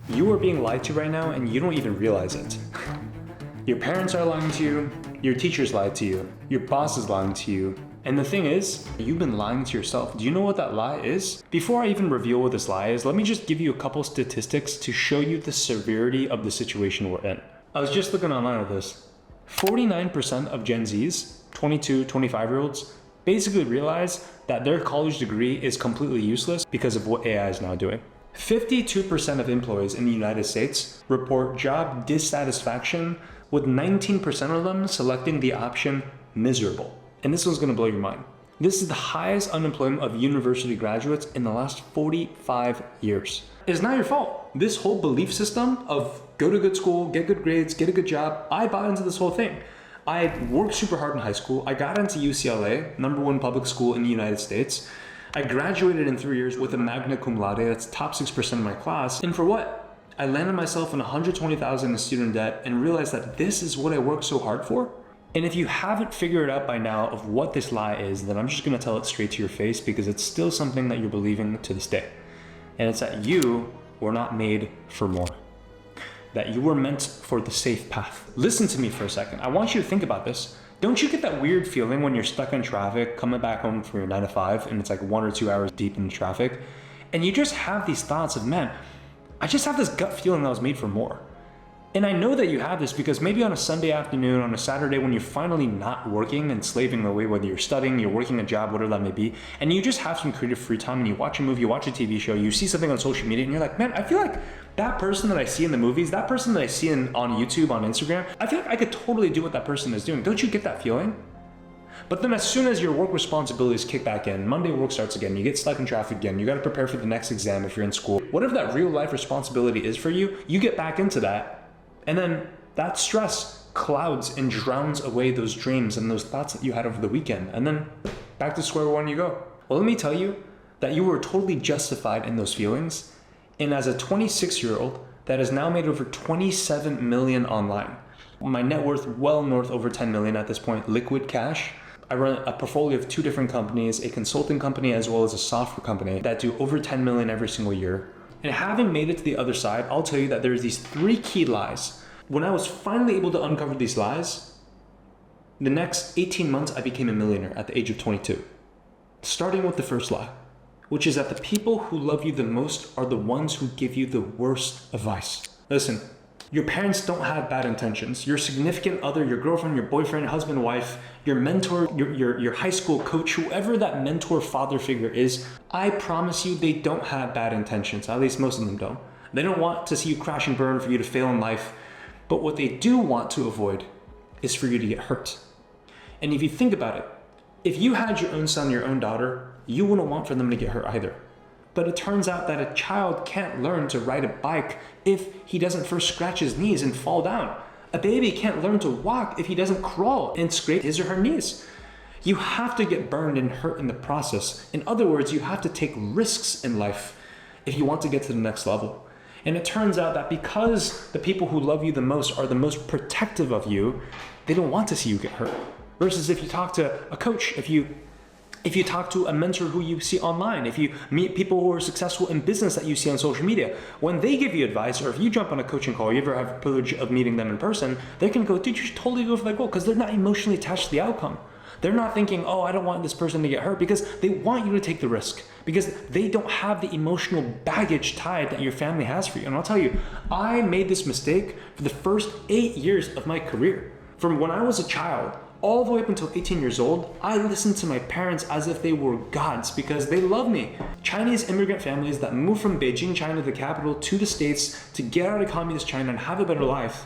You are being lied to right now and you don't even realize it. Your parents are lying to you, your teachers lied to you, your boss is lying to you, and the thing is, you've been lying to yourself. Do you know what that lie is? Before I even reveal what this lie is, let me just give you a couple statistics to show you the severity of the situation we're in. I was just looking online at this. 49% of Gen Zs, 22, 25-year-olds, basically realize that their college degree is completely useless because of what AI is now doing. 52% of employees in the United States report job dissatisfaction, with 19% of them selecting the option miserable. And this one's gonna blow your mind. This is the highest unemployment of university graduates in the last 45 years. It's not your fault. This whole belief system of go to good school, get good grades, get a good job, I bought into this whole thing. I worked super hard in high school. I got into UCLA, #1 public school in the United States. I graduated in 3 years with a magna cum laude, that's top 6% of my class. And for what? I landed myself in $120,000 in student debt and realized that this is what I worked so hard for? And if you haven't figured out by now of what this lie is, then I'm just gonna tell it straight to your face because it's still something that you're believing to this day. And it's that you were not made for more. That you were meant for the safe path. Listen to me for a second. I want you to think about this. Don't you get that weird feeling when you're stuck in traffic, coming back home from your 9 to 5, and it's like 1 or 2 hours deep in the traffic, and you just have these thoughts of, man, I just have this gut feeling that I was made for more. And I know that you have this because maybe on a Sunday afternoon, on a Saturday when you're finally not working and slaving away, whether you're studying, you're working a job, whatever that may be, and you just have some creative free time and you watch a movie, you watch a TV show, you see something on social media and you're like, man, I feel like that person that I see in the movies, that person that I see on YouTube, on Instagram, I feel like I could totally do what that person is doing. Don't you get that feeling? But then as soon as your work responsibilities kick back in, Monday work starts again, you get stuck in traffic again, you gotta prepare for the next exam if you're in school. Whatever that real life responsibility is for you, you get back into that. And then that stress clouds and drowns away those dreams and those thoughts that you had over the weekend. And then back to square one you go. Well, let me tell you that you were totally justified in those feelings. And as a 26-year-old that has now made over 27 million online, my net worth well north over 10 million at this point, liquid cash. I run a portfolio of 2 different companies, a consulting company as well as a software company that do over 10 million every single year. And having made it to the other side, I'll tell you that there's these 3 key lies. When I was finally able to uncover these lies, the next 18 months I became a millionaire at the age of 22. Starting with the first lie, which is that the people who love you the most are the ones who give you the worst advice. Listen, your parents don't have bad intentions. Your significant other, your girlfriend, your boyfriend, husband, wife, your mentor, your high school coach, whoever that mentor father figure is, I promise you they don't have bad intentions. At least most of them don't. They don't want to see you crash and burn, for you to fail in life. But what they do want to avoid is for you to get hurt. And if you think about it, if you had your own son, your own daughter, you wouldn't want for them to get hurt either. But it turns out that a child can't learn to ride a bike if he doesn't first scratch his knees and fall down. A baby can't learn to walk if he doesn't crawl and scrape his or her knees. You have to get burned and hurt in the process. In other words, you have to take risks in life if you want to get to the next level. And it turns out that because the people who love you the most are the most protective of you, they don't want to see you get hurt. Versus if you talk to a coach, if you talk to a mentor who you see online, if you meet people who are successful in business that you see on social media, when they give you advice, or if you jump on a coaching call, you ever have the privilege of meeting them in person, they can go, dude, you should totally go for that goal, because they're not emotionally attached to the outcome. They're not thinking, oh, I don't want this person to get hurt, because they want you to take the risk, because they don't have the emotional baggage tied that your family has for you. And I'll tell you, I made this mistake for the first 8 years of my career. From when I was a child, all the way up until 18 years old, I listened to my parents as if they were gods because they love me. Chinese immigrant families that moved from Beijing, China, the capital, to the States to get out of communist China and have a better life.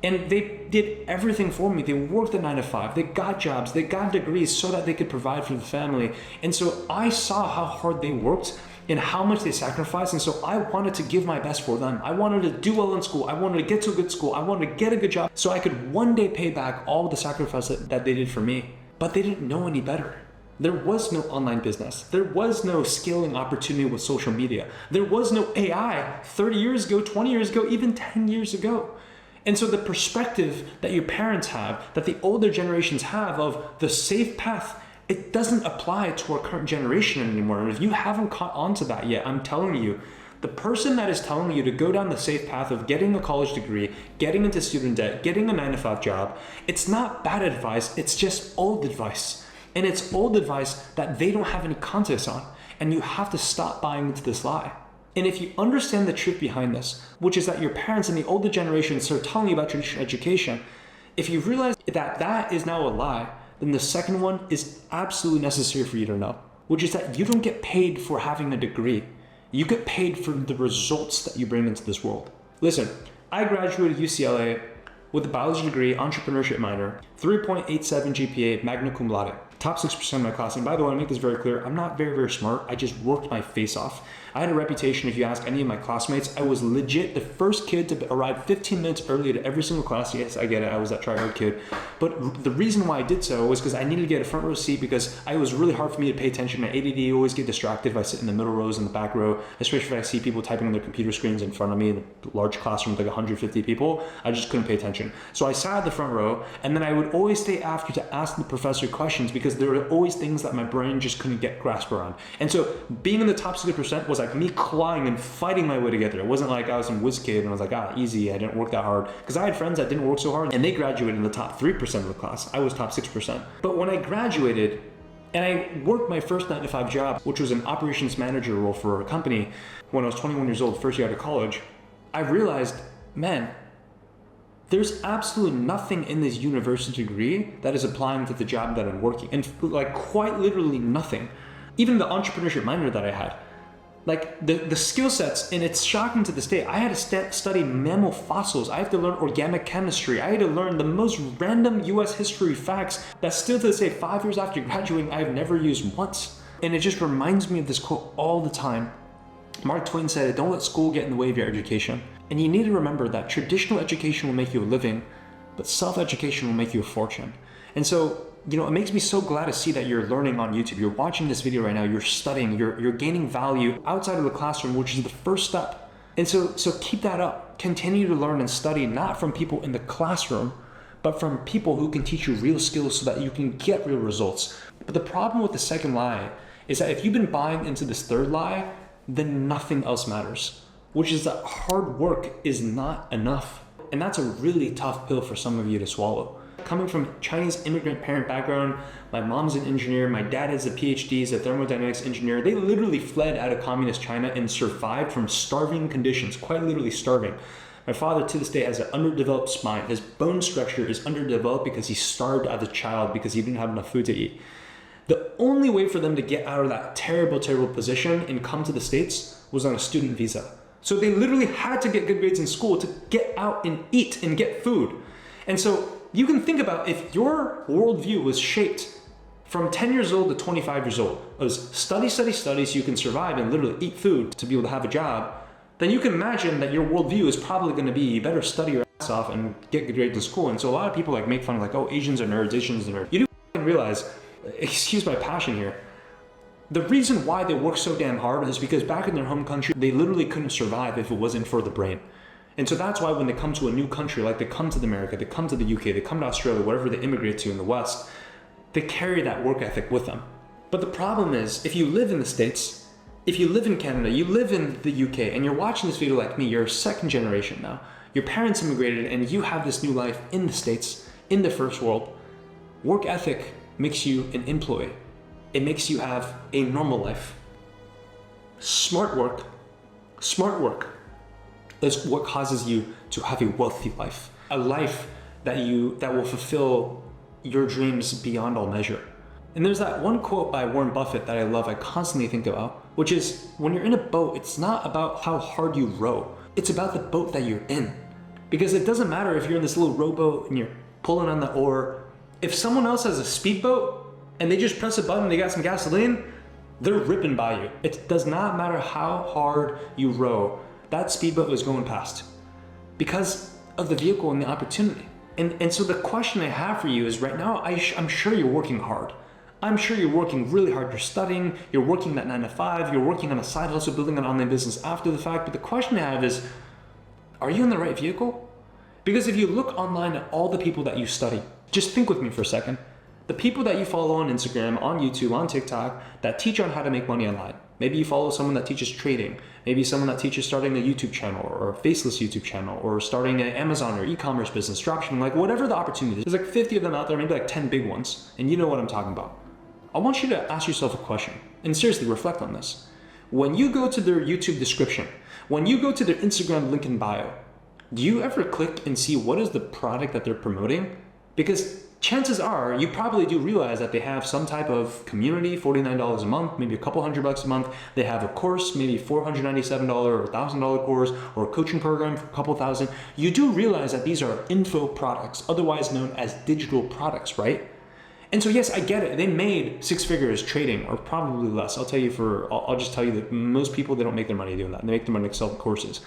And they did everything for me. They worked at 9 to 5, they got jobs, they got degrees so that they could provide for the family. And so I saw how hard they worked and how much they sacrificed. And so I wanted to give my best for them. I wanted to do well in school. I wanted to get to a good school. I wanted to get a good job so I could one day pay back all the sacrifice that they did for me. But they didn't know any better. There was no online business. There was no scaling opportunity with social media. There was no AI 30 years ago, 20 years ago, even 10 years ago. And so the perspective that your parents have, that the older generations have of the safe path, it doesn't apply to our current generation anymore. And if you haven't caught on to that yet, I'm telling you, The person that is telling you to go down the safe path of getting a college degree, getting into student debt, getting a 9-to-5 job, it's not bad advice, it's just old advice. And it's old advice that they don't have any context on. And you have to stop buying into this lie. And if you understand the truth behind this, which is that your parents in the older generation start telling you about traditional education, if you realize that that is now a lie, then the second one is absolutely necessary for you to know, which is that you don't get paid for having a degree. You get paid for the results that you bring into this world. Listen, I graduated UCLA with a biology degree, entrepreneurship minor, 3.87 GPA, magna cum laude, top 6% of my class. And by the way, I make this very clear, I'm not very, very smart. I just worked my face off. I had a reputation, if you ask any of my classmates, I was legit the first kid to arrive 15 minutes early to every single class. Yes, I get it, I was that try-hard kid. But the reason why I did so was because I needed to get a front row seat because it was really hard for me to pay attention. My ADD always get distracted if I sit in the middle rows and the back row, especially if I see people typing on their computer screens in front of me in a large classroom with like 150 people. I just couldn't pay attention. So I sat at the front row, and then I would always stay after to ask the professor questions because there were always things that my brain just couldn't get grasp around. And so being in the top 6% was like me clawing and fighting my way to get there. It wasn't like I was some whiz kid and I was like, easy, I didn't work that hard. Because I had friends that didn't work so hard and they graduated in the top 3% of the class. I was top 6%. But when I graduated and I worked my first 9-to-5 job, which was an operations manager role for a company when I was 21 years old, first year out of college, I realized, man, there's absolutely nothing in this university degree that is applying to the job that I'm working. And like quite literally nothing. Even the entrepreneurship minor that I had. Like the skill sets, and it's shocking to this day, I had to study mammal fossils. I have to learn organic chemistry. I had to learn the most random US history facts that still to this day, 5 years after graduating, I've never used once. And it just reminds me of this quote all the time. Mark Twain said, don't let school get in the way of your education. And you need to remember that traditional education will make you a living, but self-education will make you a fortune. And so, you know, it makes me so glad to see that you're learning on YouTube. You're watching this video right now, you're studying, you're gaining value outside of the classroom, which is the first step. And so keep that up. Continue to learn and study, not from people in the classroom, but from people who can teach you real skills so that you can get real results. But the problem with the second lie is that if you've been buying into this third lie, then nothing else matters, which is that hard work is not enough. And that's a really tough pill for some of you to swallow. Coming from Chinese immigrant parent background, my mom's an engineer, my dad has a PhD, he's a thermodynamics engineer. They literally fled out of communist China and survived from starving conditions, quite literally starving. My father to this day has an underdeveloped spine. His bone structure is underdeveloped because he starved as a child because he didn't have enough food to eat. The only way for them to get out of that terrible, terrible position and come to the States was on a student visa. So they literally had to get good grades in school to get out and eat and get food. And so you can think about if your worldview was shaped from 10 years old to 25 years old, it was study, study, study so you can survive and literally eat food to be able to have a job, then you can imagine that your worldview is probably going to be you better study your ass off and get good grades in school. And so a lot of people like make fun of like, oh, Asians are nerds, Asians are nerds. You do realize, excuse my passion here, the reason why they work so damn hard is because back in their home country, they literally couldn't survive if it wasn't for the brain. And so that's why when they come to a new country, like they come to America, they come to the UK, they come to Australia, whatever they immigrate to in the West, they carry that work ethic with them. But the problem is, if you live in the States, if you live in Canada, you live in the UK, and you're watching this video like me, you're second generation now. Your parents immigrated and you have this new life in the States, in the first world. Work ethic makes you an employee. It makes you have a normal life. Smart work is what causes you to have a wealthy life. A life that will fulfill your dreams beyond all measure. And there's that one quote by Warren Buffett that I love, I constantly think about, which is, when you're in a boat, it's not about how hard you row. It's about the boat that you're in. Because it doesn't matter if you're in this little rowboat and you're pulling on the oar. If someone else has a speedboat and they just press a button, they got some gasoline, they're ripping by you. It does not matter how hard you row. That speedboat is going past because of the vehicle and the opportunity. And so the question I have for you is right now, I'm sure you're working hard. I'm sure you're working really hard. You're studying, you're working that 9-to-5, you're working on a side hustle, building an online business after the fact. But the question I have is, are you in the right vehicle? Because if you look online at all the people that you study, just think with me for a second. The people that you follow on Instagram, on YouTube, on TikTok, that teach on how to make money online, Maybe you follow someone that teaches trading. Maybe someone that teaches starting a YouTube channel or a faceless YouTube channel or starting an Amazon or e-commerce business, dropshipping, like whatever the opportunity is. There's like 50 of them out there, maybe like 10 big ones, and you know what I'm talking about. I want you to ask yourself a question and seriously reflect on this. When you go to their YouTube description, when you go to their Instagram link in bio, do you ever click and see what is the product that they're promoting? Because chances are you probably do realize that they have some type of community, $49 a month, maybe a couple $100 a month. They have a course, maybe $497 or $1,000 course, or a coaching program for a couple thousand. You do realize that these are info products, otherwise known as digital products, right? And so yes, I get it. They made 6 figures trading, or probably less. I'll just tell you that most people, they don't make their money doing that. They make their money selling courses.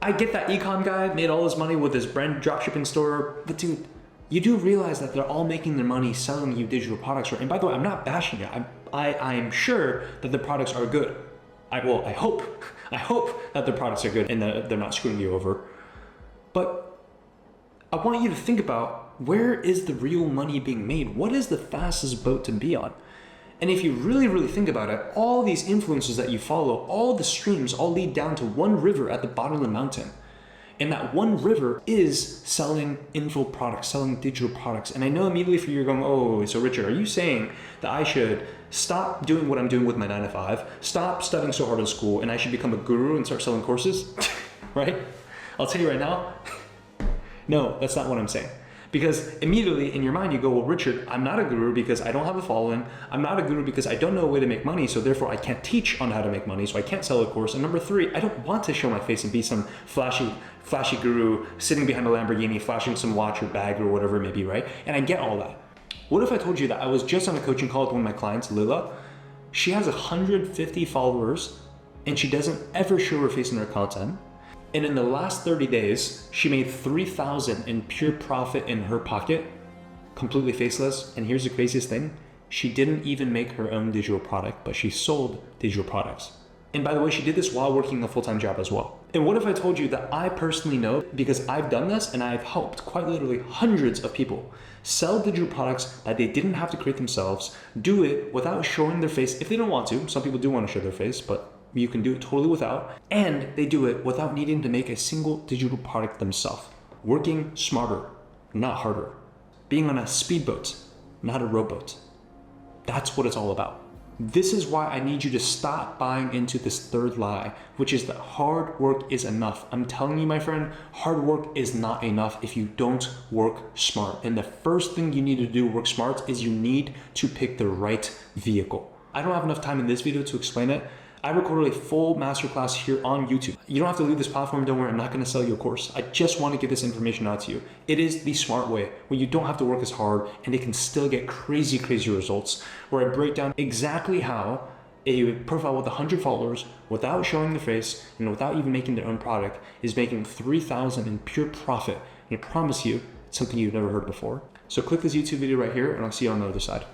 I get that econ guy made all his money with his brand dropshipping store, but dude, you do realize that they're all making their money selling you digital products, right? And by the way, I'm not bashing it. I'm sure that the products are good. I hope that the products are good and that they're not screwing you over. But I want you to think about, where is the real money being made? What is the fastest boat to be on? And if you really, really think about it, all these influencers that you follow, all the streams all lead down to one river at the bottom of the mountain. And that one river is selling info products, selling digital products. And I know immediately for you, you're going, oh, so Richard, are you saying that I should stop doing what I'm doing with my 9 to 5, stop studying so hard in school, and I should become a guru and start selling courses? Right? I'll tell you right now, no, that's not what I'm saying. Because immediately in your mind you go, well, Richard, I'm not a guru because I don't have a following. I'm not a guru because I don't know a way to make money, so therefore I can't teach on how to make money, so I can't sell a course. And number 3, I don't want to show my face and be some flashy guru sitting behind a Lamborghini, flashing some watch or bag or whatever it may be, right? And I get all that. What if I told you that I was just on a coaching call with one of my clients, Lila? She has 150 followers and she doesn't ever show her face in her content. And in the last 30 days, she made $3,000 in pure profit in her pocket, completely faceless. And here's the craziest thing. She didn't even make her own digital product, but she sold digital products. And by the way, she did this while working a full-time job as well. And what if I told you that I personally know, because I've done this and I've helped quite literally hundreds of people sell digital products that they didn't have to create themselves, do it without showing their face if they don't want to. Some people do want to show their face, but you can do it totally without, and they do it without needing to make a single digital product themselves. Working smarter, not harder. Being on a speedboat, not a rowboat. That's what it's all about. This is why I need you to stop buying into this third lie, which is that hard work is enough. I'm telling you, my friend, hard work is not enough if you don't work smart. And the first thing you need to do work smart is you need to pick the right vehicle. I don't have enough time in this video to explain it. I recorded a full masterclass here on YouTube. You don't have to leave this platform, don't worry, I'm not gonna sell you a course. I just wanna get this information out to you. It is the smart way, where you don't have to work as hard and they can still get crazy results, where I break down exactly how a profile with 100 followers, without showing their face and without even making their own product, is making $3,000 in pure profit. And I promise you, it's something you've never heard before. So click this YouTube video right here and I'll see you on the other side.